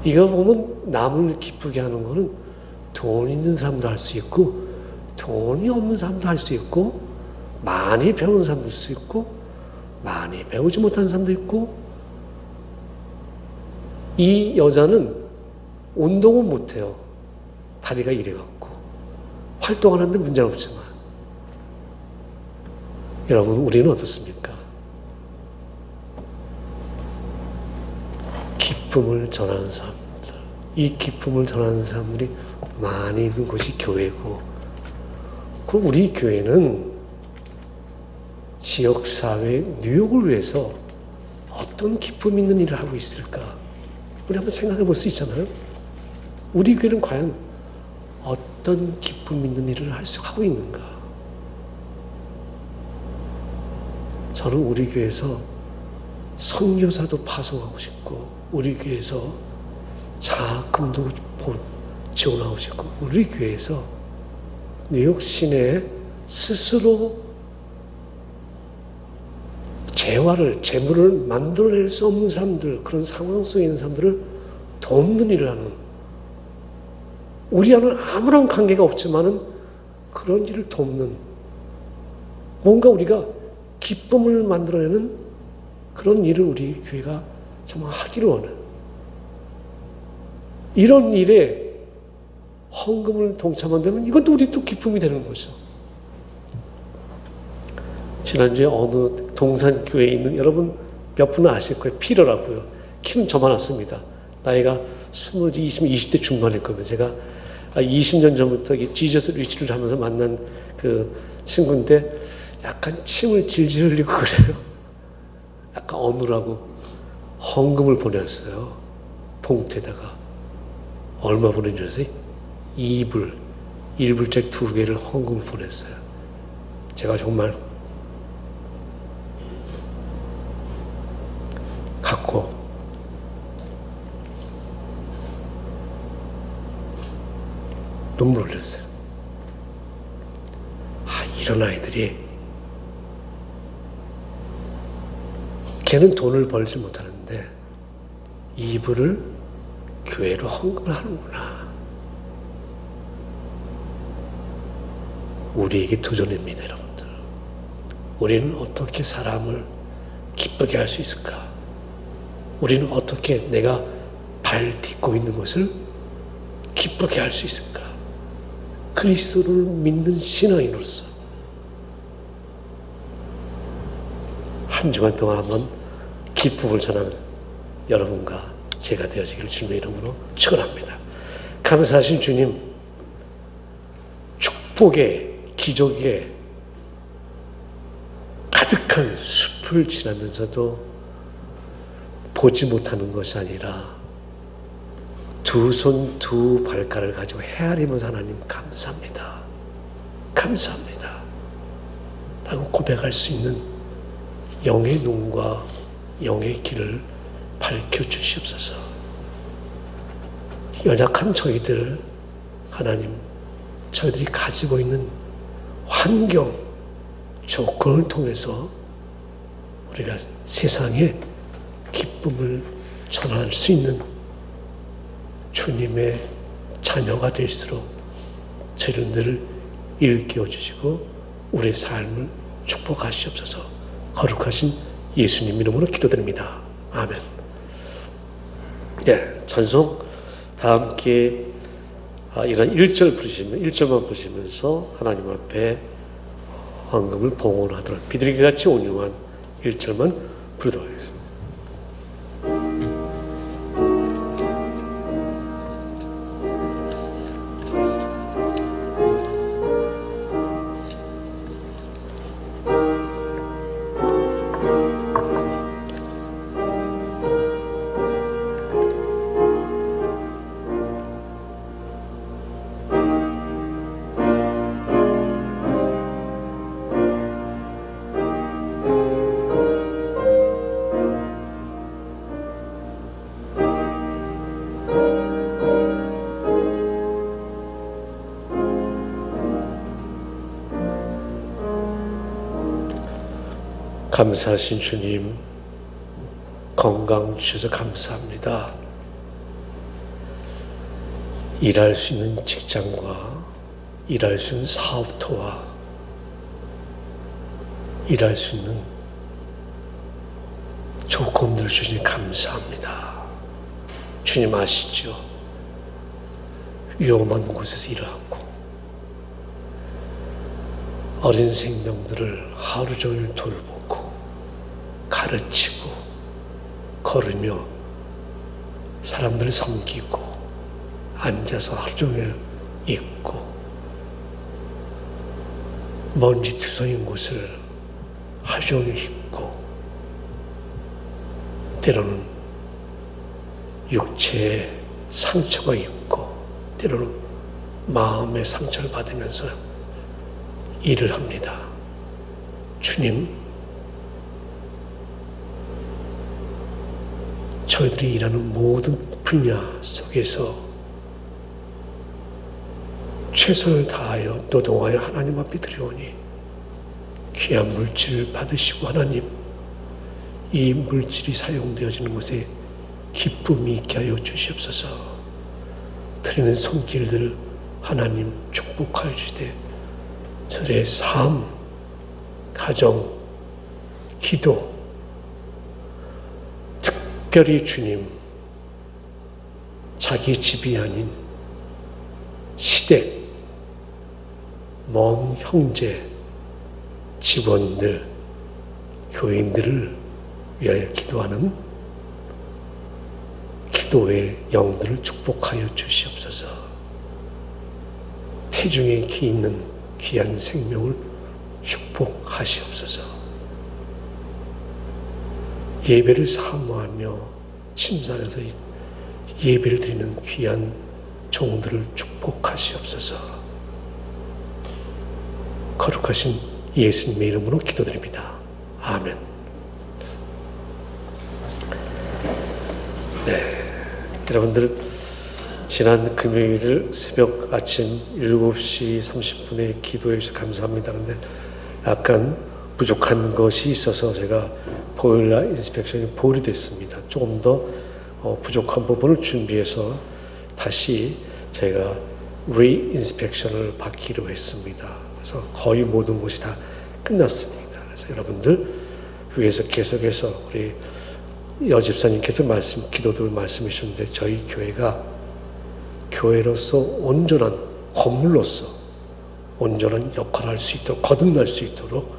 이거 보면 남을 기쁘게 하는 거는 돈 있는 사람도 할 수 있고 돈이 없는 사람도 할 수 있고 많이 배우는 사람도 있을 수 있고 많이 배우지 못하는 사람도 있고 이 여자는 운동은 못해요. 다리가 이래갖고 활동하는데 문제는 없지만 여러분 우리는 어떻습니까? 기쁨을 전하는 사람들, 이 기쁨을 전하는 사람들이 많이 있는 곳이 교회고, 그럼 우리 교회는 지역사회 뉴욕을 위해서 어떤 기쁨 있는 일을 하고 있을까? 우리 한번 생각해 볼 수 있잖아요. 우리 교회는 과연 어떤 기쁨 있는 일을 하고 있는가? 저는 우리 교회에서 선교사도 파송하고 싶고, 우리 교회에서 장학금도 지원하고 싶고, 우리 교회에서 뉴욕 시내에 스스로 재물을 만들어낼 수 없는 사람들, 그런 상황 속에 있는 사람들을 돕는 일을 하는, 우리와는 아무런 관계가 없지만은 그런 일을 돕는, 뭔가 우리가 기쁨을 만들어내는 그런 일을 우리 교회가 정말 하기를 원해요. 이런 일에 헌금을 동참한다면 이것도 우리 또 기쁨이 되는 거죠. 지난주에 어느 동산교회에 있는 여러분 몇 분은 아실 거예요. 피러라고요. 키는 저만 왔습니다. 나이가 20대 중반일 겁니다. 제가 20년 전부터 지저스 리치를 하면서 만난 그 친구인데 약간 침을 질질 흘리고 그래요. 약간 어눌하고 헌금을 보냈어요. 봉투에다가. 얼마 보낸 줄 아세요? 1불짜리 2개를 헌금을 보냈어요. 제가 정말 갖고 눈물 흘렸어요. 이런 아이들이 걔는 돈을 벌지 못하는데 이불을 교회로 헌금을 하는구나. 우리에게 도전입니다, 여러분들. 우리는 어떻게 사람을 기쁘게 할 수 있을까? 우리는 어떻게 내가 발 딛고 있는 것을 기쁘게 할 수 있을까? 그리스도를 믿는 신앙인으로서 한 주간 동안 한번 기쁨을 전하는 여러분과 제가 되어지기를 주님의 이름으로 축원합니다. 감사하신 주님, 축복의 기적에 가득한 숲을 지나면서도 보지 못하는 것이 아니라 두 손 두 발가락을 가지고 헤아리면서 하나님 감사합니다. 감사합니다. 라고 고백할 수 있는 영의 눈과 영의 길을 밝혀주시옵소서. 연약한 저희들, 하나님, 저희들이 가지고 있는 환경, 조건을 통해서 우리가 세상에 기쁨을 전할 수 있는 주님의 자녀가 될수록 저희를 늘 일깨워 주시고 우리의 삶을 축복하시옵소서. 거룩하신 예수님 이름으로 기도드립니다. 아멘. 네, 전송 다 함께 이런 1절 부르시면 1절만 부르시면서 하나님 앞에 헌금을 봉헌하도록 비둘기 같이 온유한 1절만 부르도록 하겠습니다. 감사하신 주님, 건강 주셔서 감사합니다. 일할 수 있는 직장과 일할 수 있는 사업터와 일할 수 있는 조건들을 주시니 감사합니다. 주님 아시죠? 위험한 곳에서 일하고 어린 생명들을 하루 종일 돌보고 가르치고 걸으며 사람들을 섬기고 앉아서 하루 종일 있고 먼지투성인 곳을 하루 종일 있고 때로는 육체에 상처가 있고 때로는 마음의 상처를 받으면서 일을 합니다. 주님, 저희들이 일하는 모든 분야 속에서 최선을 다하여 노동하여 하나님 앞에 드리오니 귀한 물질을 받으시고 하나님, 이 물질이 사용되어지는 곳에 기쁨이 있게 하여 주시옵소서. 드리는 손길들 하나님 축복하여 주시되 저의 삶, 가정, 기도, 특별히 주님, 자기 집이 아닌 시댁, 먼 형제, 직원들, 교인들을 위하여 기도하는 기도의 영들을 축복하여 주시옵소서. 태중에 기 있는 귀한 생명을 축복하시옵소서. 예배를 사모하며 침상에서 예배를 드리는 귀한 종들을 축복하시옵소서. 거룩하신 예수님의 이름으로 기도드립니다. 아멘. 네, 여러분들 지난 금요일 새벽 아침 7시 30분에 기도해 주셔서 감사합니다. 그런데 약간 부족한 것이 있어서 제가 보일러 인스펙션이 보일이 됐습니다. 조금 더 부족한 부분을 준비해서 다시 제가 리인스펙션을 받기로 했습니다. 그래서 거의 모든 것이 다 끝났습니다. 그래서 여러분들 위에서 계속해서 우리 여집사님께서 기도도 말씀해 주셨는데 저희 교회가 교회로서 온전한 건물로서 온전한 역할을 할 수 있도록 거듭날 수 있도록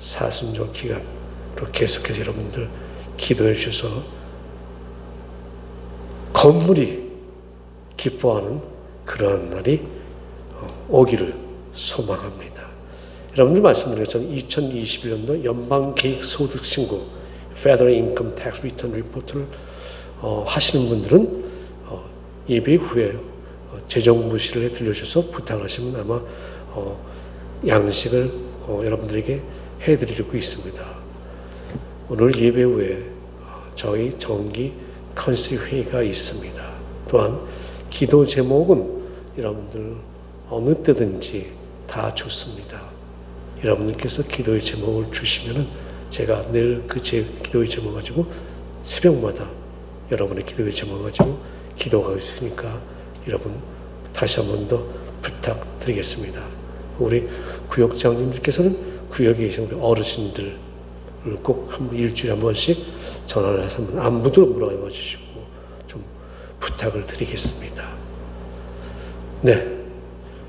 사순절 기간으로 계속해서 여러분들 기도해 주셔서 건물이 기뻐하는 그러한 날이 오기를 소망합니다. 여러분들 말씀드린 것처럼 2021년도 연방계획소득신고 Federal Income Tax Return Report를 하시는 분들은 예배 후에 재정부실에 들려주셔서 부탁을 하시면 아마 양식을 여러분들에게 해드리고 있습니다. 오늘 예배 후에 저희 정기 컨실 회의가 있습니다. 또한 기도 제목은 여러분들 어느 때든지 다 좋습니다. 여러분들께서 기도의 제목을 주시면은 제가 늘 그 기도의 제목 가지고 새벽마다 여러분의 기도의 제목 가지고 기도하고 있으니까 여러분 다시 한 번 더 부탁드리겠습니다. 우리 구역장님들께서는 구역에 계신 우리 어르신들을 꼭 일주일에 한 번씩 전화를 해서 한번 안부도 물어봐 주시고 좀 부탁을 드리겠습니다. 네,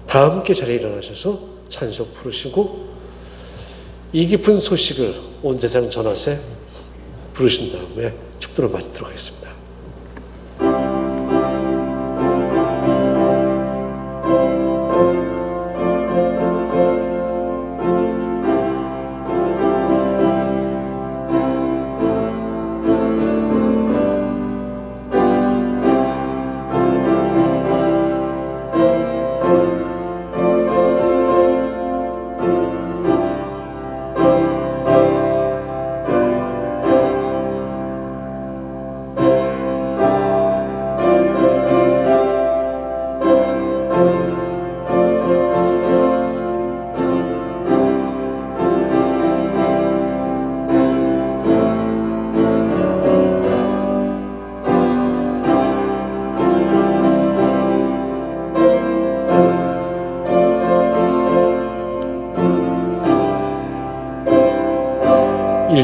다 함께 자리에 일어나셔서 찬송 부르시고 이 깊은 소식을 온 세상 전하세 부르신 다음에 축도를 마치도록 하겠습니다.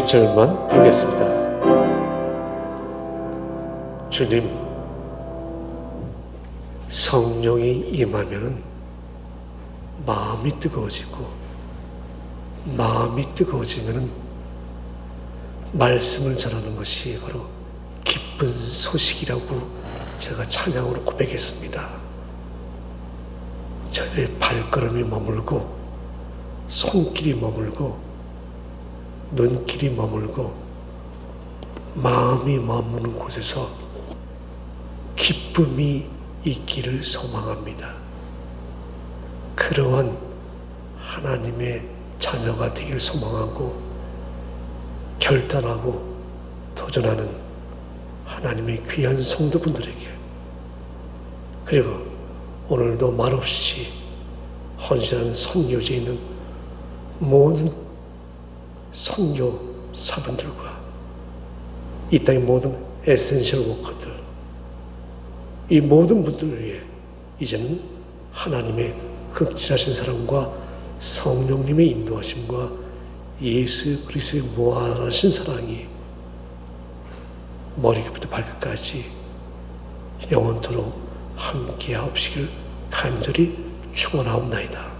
절만 부르겠습니다. 주님, 성령이 임하면 마음이 뜨거워지고 마음이 뜨거워지면 말씀을 전하는 것이 바로 기쁜 소식이라고 제가 찬양으로 고백했습니다. 저들의 발걸음이 머물고 손길이 머물고 눈길이 머물고 마음이 머무는 곳에서 기쁨이 있기를 소망합니다. 그러한 하나님의 자녀가 되기를 소망하고 결단하고 도전하는 하나님의 귀한 성도분들에게 그리고 오늘도 말없이 헌신하는 선교지에 있는 모든 선교사분들과 이 땅의 모든 에센셜 워커들 이 모든 분들을 위해 이제는 하나님의 극진하신 사랑과 성령님의 인도하심과 예수 그리스도의 무한하신 사랑이 머리부터 발끝까지 영원토록 함께하옵시길 간절히 축원하옵나이다.